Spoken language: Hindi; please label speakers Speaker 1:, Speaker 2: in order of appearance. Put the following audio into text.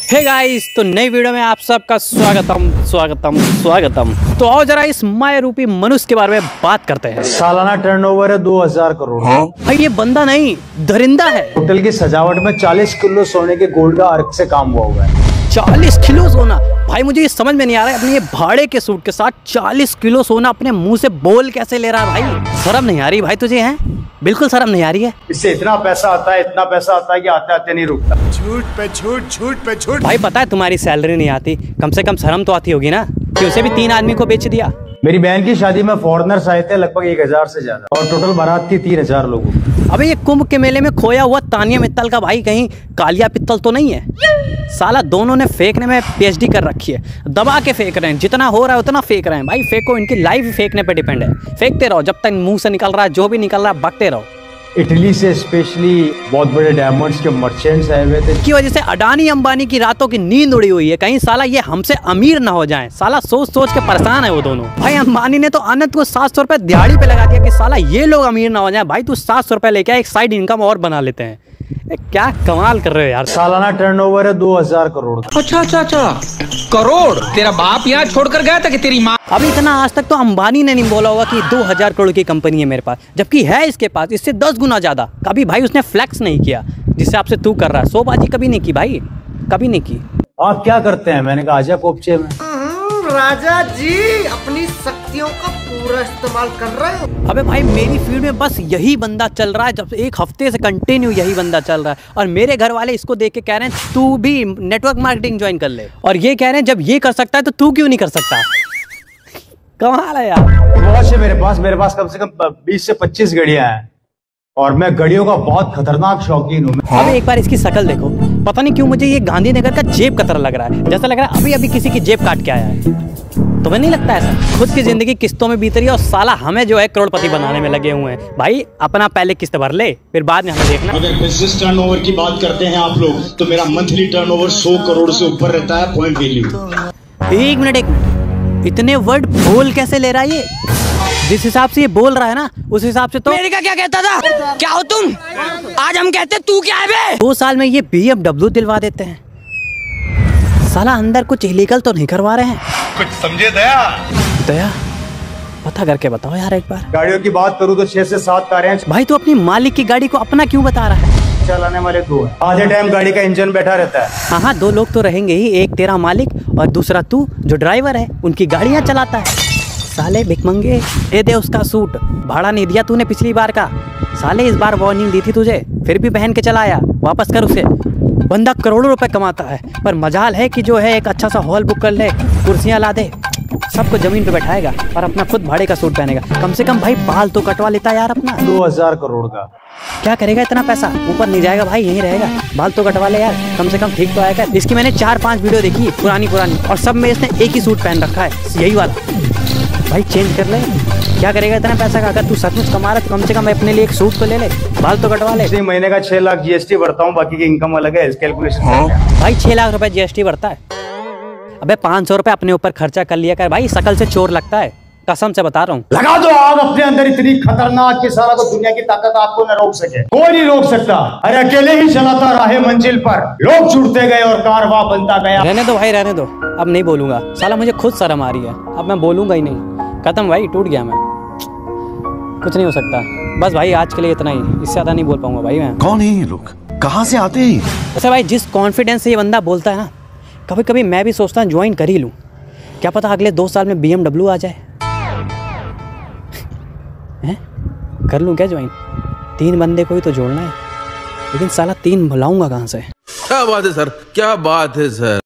Speaker 1: हे गाइस, तो नई वीडियो में आप सबका स्वागतम। तो आओ जरा इस माया रूपी मनुष्य के बारे में बात करते हैं।
Speaker 2: सालाना टर्नओवर है 2000 करोड़।
Speaker 1: भाई ये बंदा नहीं, दरिंदा है।
Speaker 2: होटल की सजावट में 40 किलो सोने के गोल्ड का अर्क से काम हुआ है।
Speaker 1: 40 किलो सोना? भाई मुझे ये समझ में नहीं आ रहा है, अपने ये भाड़े के सूट के साथ 40 किलो सोना अपने मुंह से बोल कैसे ले रहा है भाई? शर्म नहीं आ रही भाई तुझे? है बिल्कुल शर्म नहीं आ रही है।
Speaker 2: इससे इतना पैसा आता है कि आते आते नहीं रुकता। झूठ पे झूठ।
Speaker 1: भाई पता है तुम्हारी सैलरी नहीं आती, कम से कम शर्म तो आती होगी ना कि उसे भी 3 आदमी को बेच दिया।
Speaker 2: मेरी बहन की शादी में फॉरेनर्स आए थे लगभग 1000 से ज्यादा, और टोटल बारात थी 3000 लोगों की।
Speaker 1: अबे ये कुंभ के मेले में खोया हुआ तानिया मित्तल का भाई कहीं कालिया पित्तल तो नहीं है? साला दोनों ने फेंकने में PhD कर रखी है, दबा के फेंक रहे हैं, जितना हो रहा है उतना फेंक रहे हैं। भाई फेंको, इनकी लाइफ फेंकने पे डिपेंड है। फेंकते रहो, जब तक मुंह से निकल रहा है, जो भी निकल रहा है बकते रहो।
Speaker 2: इटली से स्पेशली बहुत बड़े डायमंड्स के मर्चेंट्स आए हुए थे,
Speaker 1: की वजह से अडानी अंबानी की रातों की नींद उड़ी हुई है। कहीं साला ये हमसे अमीर ना हो जाए। साला सोच सोच के परेशान है वो दोनों। भाई अंबानी ने तो अनंत को 700 रुपए दिहाड़ी पे लगा दिया कि साला ये लोग अमीर ना हो जाए। भाई तू 700 रुपए लेके एक साइड इनकम और बना लेते हैं। क्या कमाल कर रहे हो यार।
Speaker 2: सालाना टर्नओवर है 2000 करोड़।
Speaker 3: अच्छा करोड़? तेरा बाप यहाँ छोड़कर गया था कि तेरी माँ?
Speaker 1: अभी इतना आज तक तो अंबानी ने नहीं बोला होगा कि 2000 करोड़ की कंपनी है मेरे पास, जबकि है इसके पास इससे 10 गुना ज्यादा। कभी भाई उसने फ्लैक्स नहीं किया जिससे आपसे तू कर रहा है। सोबाजी कभी नहीं की भाई, कभी नहीं की।
Speaker 2: आप क्या करते हैं? मैंने कहा आजा कोपचे में।
Speaker 4: राजा जी अपनी शक्तियों का पूरा इस्तेमाल कर रहे हो।
Speaker 1: अबे भाई मेरी फील्ड में बस यही बंदा चल रहा है, जब 1 हफ्ते से कंटिन्यू यही बंदा चल रहा है। और मेरे घर वाले इसको देख के कह रहे हैं तू भी नेटवर्क मार्केटिंग ज्वाइन कर ले। और ये कह रहे हैं जब ये कर सकता है तो तू क्यों नहीं कर सकता? कमाल है यार।
Speaker 2: बहुत है मेरे पास कम से कम 20 से 25 गाड़ियां हैं, और मैं गाड़ियों का बहुत खतरनाक शौकीन हूँ।
Speaker 1: अबे एक बार इसकी शक्ल देखो, पता नहीं क्यों मुझे ये गांधीनगर का जेब का तरह लग रहा है। जैसा लग रहा है अभी किसी की जेब काट के आया है। तुम्हें नहीं लगता ऐसा? खुद की जिंदगी किस्तों में बीत रही है और साला हमें जो है करोड़पति बनाने में लगे हुए हैं। भाई अपना पहले किस्त भर ले, फिर बाद में हमें देखना।
Speaker 5: अगर बिजनेस टर्नओवर की बात करते हैं आप लोग, तो मेरा मंथली टर्नओवर 100 करोड़ से ऊपर रहता है। Point value.
Speaker 1: एक मिनट, इतने वर्ड बोल कैसे ले रहा है ये? जिस हिसाब से ये बोल रहा है ना, उस हिसाब से तो
Speaker 3: अमेरिका क्या कहता था? क्या हो तुम? आज हम कहते तू क्या है बे?
Speaker 1: 2 साल में ये BMW दिलवा देते हैं। साला अंदर कुछ इलीगल तो नहीं करवा रहे हैं?
Speaker 6: कुछ समझे दया
Speaker 1: पता करके बताओ यार एक बार।
Speaker 2: गाड़ियों की बात करूँ तो 6 से 7 कारें हैं।
Speaker 1: भाई तू अपनी मालिक की गाड़ी को अपना क्यों बता रहा है?
Speaker 2: चलाने वाले 2 हैं। आधे टाइम गाड़ी का इंजन बैठा रहता है।
Speaker 1: हाँ 2 लोग तो रहेंगे ही, एक तेरा मालिक और दूसरा तू जो ड्राइवर है, उनकी गाड़ियाँ चलाता है। साले भिखमंगे, दे उसका सूट। भाड़ा नहीं दिया तूने पिछली बार का। साले इस बार वार्निंग दी थी तुझे, फिर भी पहन के चलाया। वापस कर उसे। बंदा करोड़ों रुपए कमाता है, पर मजाल है कि जो है एक अच्छा सा हॉल बुक कर ले, कुर्सियां ला दे, सबको जमीन पे बैठाएगा और अपना खुद भाड़े का सूट पहनेगा। कम से कम भाई बाल तो कटवा लेता यार अपना।
Speaker 2: 2000 करोड़ का
Speaker 1: क्या करेगा इतना पैसा? ऊपर नहीं जाएगा भाई, यहीं रहेगा। बाल तो कटवा ले यार, कम से कम ठीक तो आएगा। इसकी मैंने 4-5 वीडियो देखी पुरानी, और सब में इसने एक ही सूट पहन रखा है, यही वाला। भाई चेंज कर ले। क्या करेगा इतना पैसा का? अगर तू सचमुच कमा रहा है तो कम से कम अपने लिए एक सूट तो ले ले, बाल तो कटवा ले।
Speaker 2: इसी महीने का 6 लाख GST भरता हूँ, बाकी की इनकम अलग है। कैलकुलेशन
Speaker 1: भाई 6 लाख रुपए GST भरता है? अबे 500 रुपए अपने ऊपर खर्चा कर लिया कर भाई, शकल से चोर लगता है, कसम से बता रहा हूँ।
Speaker 2: लगा दो आग अपने अंदर इतनी खतरनाक कि सारा को दुनिया की ताकत आपको न रोक सके। कोई नहीं रोक सकता। अरे अकेले ही चलाता रहे मंजिल पर, लोग जुड़ते गए और कारवां बनता गया।
Speaker 1: रहने दो भाई, रहने दो, अब नहीं बोलूंगा। साला मुझे खुद शर्म आ रही है, अब मैं बोलूंगा ही नहीं। खत्म भाई, टूट गया मैं, कुछ नहीं हो सकता। बस भाई आज के लिए इतना ही, इससे ज्यादा नहीं बोल पाऊंगा भाई मैं।
Speaker 6: कौन है ये लोग, कहाँ से आते हैं?
Speaker 1: वैसे भाई जिस कॉन्फिडेंस से ये बंदा बोलता है ना, कभी कभी मैं भी सोचता हूँ ज्वाइन कर ही लूँ। क्या पता अगले 2 साल में BMW आ जाए। हैं? कर लूँ क्या ज्वाइन? 3 बंदे को ही तो जोड़ना है, लेकिन साला 3 बुलाऊंगा कहाँ से?
Speaker 7: क्या बात है सर, क्या बात है सर।